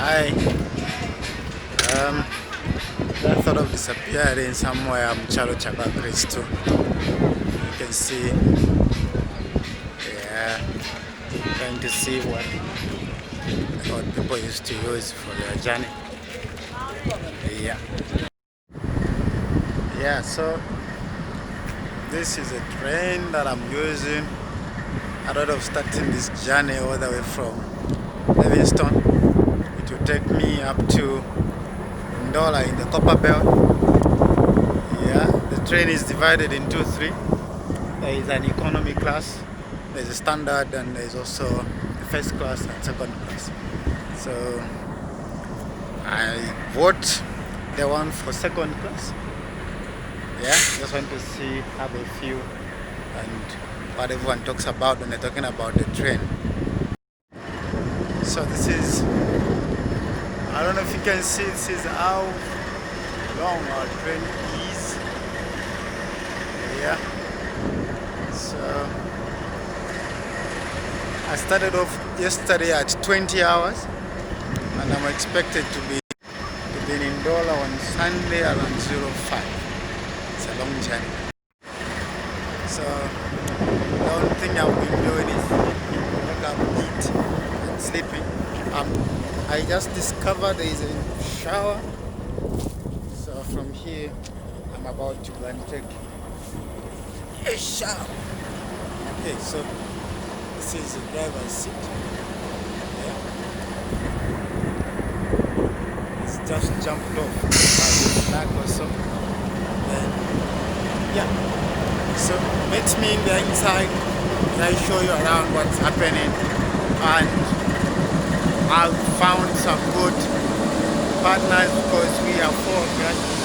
Hi. I thought of disappearing somewhere. I'm Chalo Chaba Cristo. You can see, yeah, trying to see what people used to use for their journey. Yeah. Yeah, so this is a train that I'm using. I thought of starting this journey all the way from Livingstone. It will take me up to Ndola in the Copper Belt. Yeah, the train is divided into three. There is an economy class, there's a standard, and there's also a first class and second class. So I bought the one for second class. Yeah, just want to see, have a feel, and what everyone talks about when they're talking about the train. So this is, I don't know if you can see, this is how long our train is. Yeah. So I started off yesterday at 20 hours, and I'm expected to be in Ndola on Sunday around 05. It's a long journey. So the only thing I've been doing is wake up, eat, and sleeping. I just discovered there is a shower. So from here, I'm about to go and take a shower. Okay, so this is the driver's seat. Yeah. It's just jumped off about a back or so. Then, yeah. So meet me in the inside. I show you around what's happening, and I've found some good partners because we are 4 of us.